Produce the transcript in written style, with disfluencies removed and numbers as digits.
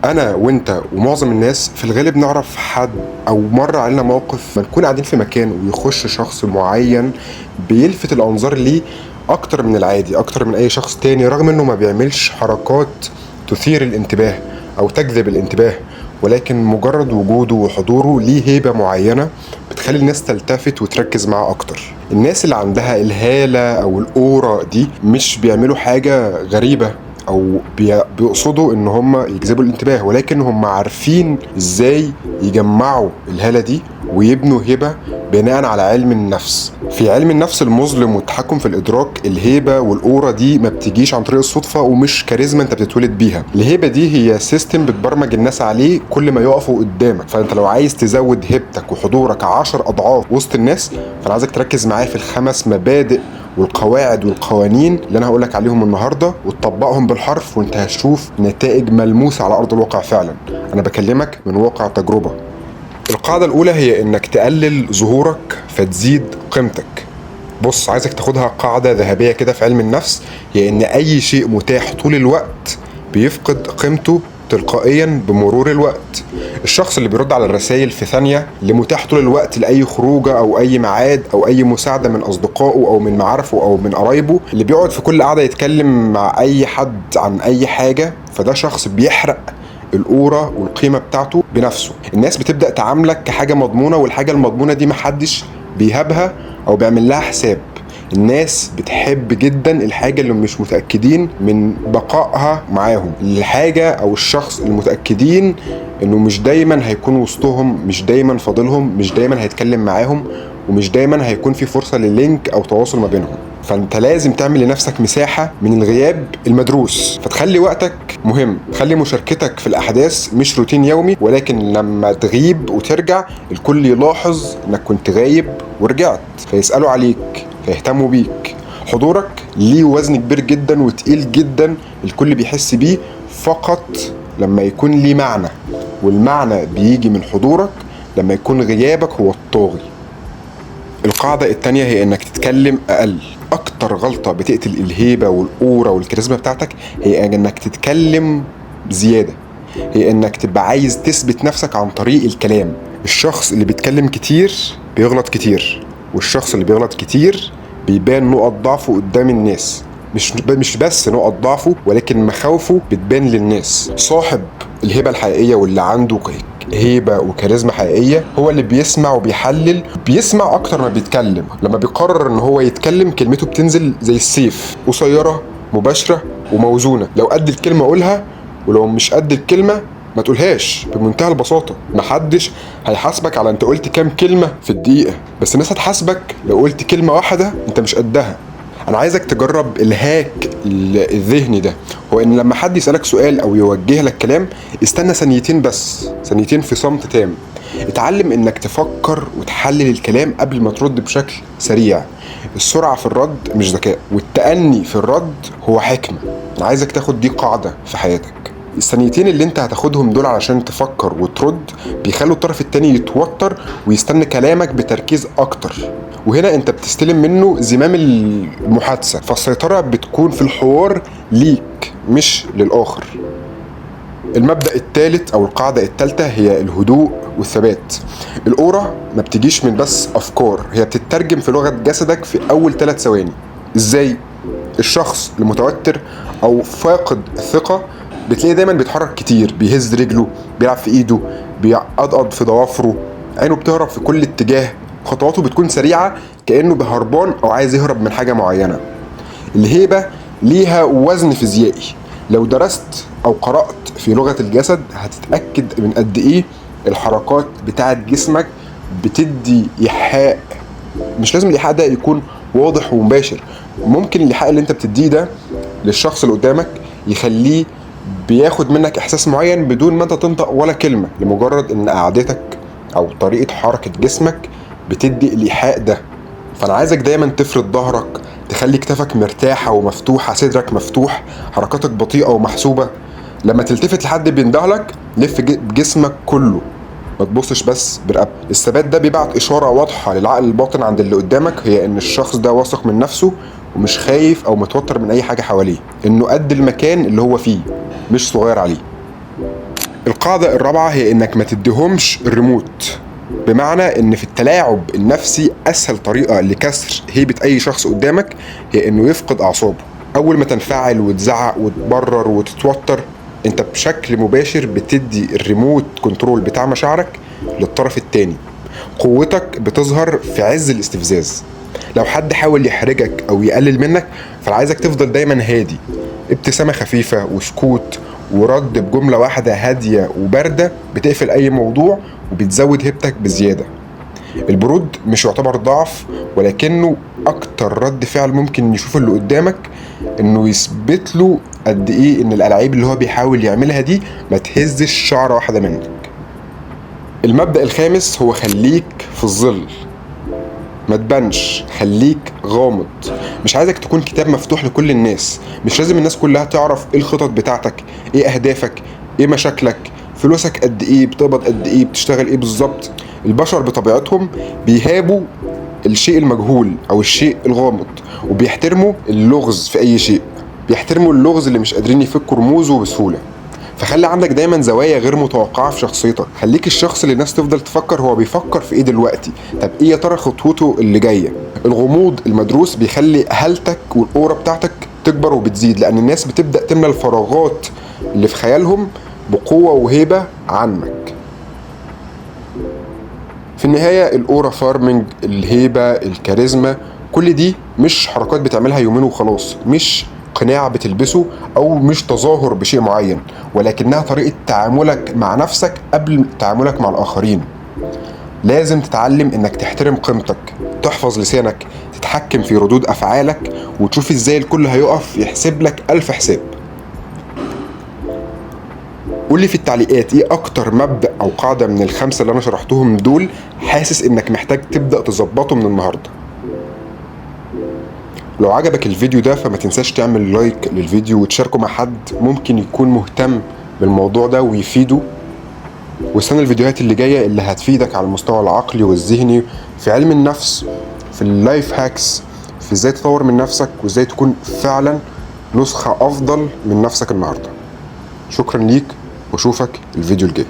انا وانت ومعظم الناس في الغالب نعرف حد او مر علينا موقف ما نكون قاعدين في مكان ويخش شخص معين بيلفت الانظار ليه اكتر من العادي، اكتر من اي شخص تاني، رغم انه ما بيعملش حركات تثير الانتباه او تجذب الانتباه، ولكن مجرد وجوده وحضوره ليه هيبة معينة بتخلي الناس تلتفت وتركز معاه اكتر. الناس اللي عندها الهالة او الاورا دي مش بيعملوا حاجة غريبة او بيقصدوا ان هم يجذبوا الانتباه، ولكن هم عارفين ازاي يجمعوا الهالة دي ويبنوا هبة بناء على علم النفس. في علم النفس المظلم والتحكم في الادراك، الهيبة والاورا دي ما بتجيش عن طريق الصدفة ومش كاريزما انت بتتولد بيها. الهيبة دي هي سيستم بتبرمج الناس عليه كل ما يقفوا قدامك. فانت لو عايز تزود هيبتك وحضورك 10 اضعاف وسط الناس، فانا عايزك تركز معايا في ال5 مبادئ والقواعد والقوانين اللي انا هقولك عليهم النهارده، وتطبقهم بالحرف وانت هتشوف نتائج ملموسه على ارض الواقع فعلا. انا بكلمك من واقع تجربه. القاعده الاولى هي انك تقلل ظهورك فتزيد قيمتك. بص، عايزك تاخدها قاعده ذهبيه كده في علم النفس، هي ان اي شيء متاح طول الوقت بيفقد قيمته تلقائيا بمرور الوقت. الشخص اللي بيرد على الرسائل في ثانية، اللي متاح طول الوقت لأي خروجة أو أي ميعاد أو أي مساعدة من أصدقائه أو من معارفه أو من قرايبه، اللي بيقعد في كل قعدة يتكلم مع أي حد عن أي حاجة، فده شخص بيحرق الأورا والقيمة بتاعته بنفسه. الناس بتبدأ تعاملك كحاجة مضمونة، والحاجة المضمونة دي محدش بيهابها أو بيعمل لها حساب. الناس بتحب جدا الحاجة اللي مش متأكدين من بقائها معاهم، الحاجة أو الشخص المتأكدين إنه مش دايما هيكون وسطهم، مش دايما فاضلهم، مش دايما هيتكلم معاهم، ومش دايما هيكون في فرصة للينك أو تواصل ما بينهم. فأنت لازم تعمل لنفسك مساحة من الغياب المدروس، فتخلي وقتك مهم، تخلي مشاركتك في الأحداث مش روتين يومي، ولكن لما تغيب وترجع الكل يلاحظ إنك كنت غايب ورجعت، فيسألوا عليك، فيهتموا بيك. حضورك ليه وزن كبير جدا وتقيل جدا، الكل بيحس بيه فقط لما يكون ليه معنى، والمعنى بيجي من حضورك لما يكون غيابك هو الطاغي. القاعدة التانية هي انك تتكلم اقل. اكتر غلطة بتقتل الهيبة والاورا والكاريزما بتاعتك هي انك تتكلم زيادة، هي انك تبقى عايز تثبت نفسك عن طريق الكلام. الشخص اللي بيتكلم كتير بيغلط كتير، والشخص اللي بيغلط كتير بيبان نقط ضعفه قدام الناس. مش بس نقط ضعفه، ولكن مخاوفه بتبان للناس. صاحب الهبة الحقيقية واللي عنده هيبة وكاريزما حقيقية هو اللي بيسمع وبيحلل، بيسمع أكتر ما بيتكلم. لما بيقرر إن هو يتكلم كلمته بتنزل زي السيف، قصيرة مباشرة وموزونة. لو قد الكلمة قولها، ولو مش قد الكلمة ما تقولهاش، بمنتهى البساطة. محدش هيحاسبك على انت قلت كام كلمة في الدقيقة، بس الناس هتحاسبك لو قلت كلمة واحدة انت مش قدها. انا عايزك تجرب الهاك الذهني ده، هو ان لما حد يسألك سؤال او يوجه لك كلام، استنى ثانيتين بس، ثانيتين في صمت تام. اتعلم انك تفكر وتحلل الكلام قبل ما ترد بشكل سريع. السرعة في الرد مش ذكاء، والتأني في الرد هو حكمة. انا عايزك تاخد دي قاعدة في حياتك. الثانيتين اللي انت هتاخدهم دول علشان تفكر وترد بيخلوا الطرف التاني يتوتر ويستنى كلامك بتركيز اكتر، وهنا انت بتستلم منه زمام المحادثة، فالسيطرة بتكون في الحوار ليك مش للآخر. المبدأ الثالث او القاعدة الثالثة هي الهدوء والثبات. الأورا ما بتجيش من بس افكار، هي بتترجم في لغة جسدك في اول 3 ثواني. ازاي؟ الشخص المتوتر او فاقد الثقة بتلاقيه دايما بيتحرك كتير، بيهز رجله، بيلعب في ايده، بيقضقض في ضوافره، عينه بتهرب في كل اتجاه، خطواته بتكون سريعة كأنه بهربان او عايز يهرب من حاجة معينة. الهيبة ليها وزن فيزيائي، لو درست او قرأت في لغة الجسد هتتأكد من قد ايه الحركات بتاعت جسمك بتدي إيحاء. مش لازم الإيحاء ده يكون واضح ومباشر، ممكن الإيحاء اللي انت بتديه ده للشخص اللي قدامك يخليه بياخد منك احساس معين بدون ما انت تنطق ولا كلمة، لمجرد ان قعدتك او طريقة حركة جسمك بتدي الايحاء ده. فانا عايزك دايما تفرد ظهرك، تخلي كتافك مرتاحة ومفتوحة، صدرك مفتوح، حركاتك بطيئة ومحسوبة. لما تلتفت لحد بيندهلك لف بجسمك كله، ما تبصش بس برقبتك. الثبات ده بيبعت اشارة واضحة للعقل الباطن عند اللي قدامك، هي ان الشخص ده واثق من نفسه ومش خايف او متوتر من اي حاجة حواليه، انه قد المكان اللي هو فيه مش صغير عليه. القاعدة الرابعة هي انك ما تديهمش الريموت، بمعنى ان في التلاعب النفسي اسهل طريقة لكسر هيبة اي شخص قدامك هي انه يفقد اعصابه. اول ما تنفعل وتزعق وتبرر وتتوتر، انت بشكل مباشر بتدي الريموت كنترول بتاع مشاعرك للطرف التاني. قوتك بتظهر في عز الاستفزاز. لو حد حاول يحرجك او يقلل منك، فانا عايزك تفضل دايما هادي. ابتسامة خفيفة وسكوت ورد بجملة واحدة هادية وباردة بتقفل أي موضوع وبتزود هيبتك بزيادة. البرود مش يعتبر ضعف، ولكنه أكتر رد فعل ممكن يشوف اللي قدامك إنه يثبت له قد إيه إن الألعاب اللي هو بيحاول يعملها دي ما تهزش شعرة واحدة منك. المبدأ الخامس هو خليك في الظل، ما تبانش، خليك غامض. مش عايزك تكون كتاب مفتوح لكل الناس. مش لازم الناس كلها تعرف ايه الخطط بتاعتك، ايه اهدافك، ايه مشاكلك، فلوسك قد ايه، بتقبض قد ايه، بتشتغل ايه بالظبط. البشر بطبيعتهم بيهابوا الشيء المجهول او الشيء الغامض، وبيحترموا اللغز في اي شيء. بيحترموا اللغز اللي مش قادرين يفكوا رموزه بسهولة. فخلي عندك دايما زوايا غير متوقعة في شخصيتك. خليك الشخص اللي الناس تفضل تفكر هو بيفكر في ايه دلوقتي، طب ايه يا ترى خطوته اللي جاية. الغموض المدروس بيخلي هالتك والأورا بتاعتك تكبر وبتزيد، لأن الناس بتبدأ تملى الفراغات اللي في خيالهم بقوة وهيبة عنك. في النهاية الأورا فارمنج، الهيبة، الكاريزما، كل دي مش حركات بتعملها يومين وخلاص، مش قناع بتلبسه أو مش تظاهر بشيء معين، ولكنها طريقة تعاملك مع نفسك قبل تعاملك مع الآخرين. لازم تتعلم إنك تحترم قيمتك، تحفظ لسانك، تتحكم في ردود أفعالك، وتشوف إزاي الكل هيقف يحسب لك 1000 حساب. قولي في التعليقات ايه اكتر مبدأ او قاعدة من الخمسة اللي انا شرحتهم دول حاسس انك محتاج تبدأ تظبطه من النهاردة. لو عجبك الفيديو ده فما تنساش تعمل لايك للفيديو وتشاركه مع حد ممكن يكون مهتم بالموضوع ده ويفيده. واستنى الفيديوهات اللي جاية اللي هتفيدك على المستوى العقلي والذهني، في علم النفس، في اللايف هاكس، في ازاي تطور من نفسك وازاي تكون فعلا نسخة افضل من نفسك النهاردة. شكرا ليك واشوفك الفيديو الجاي.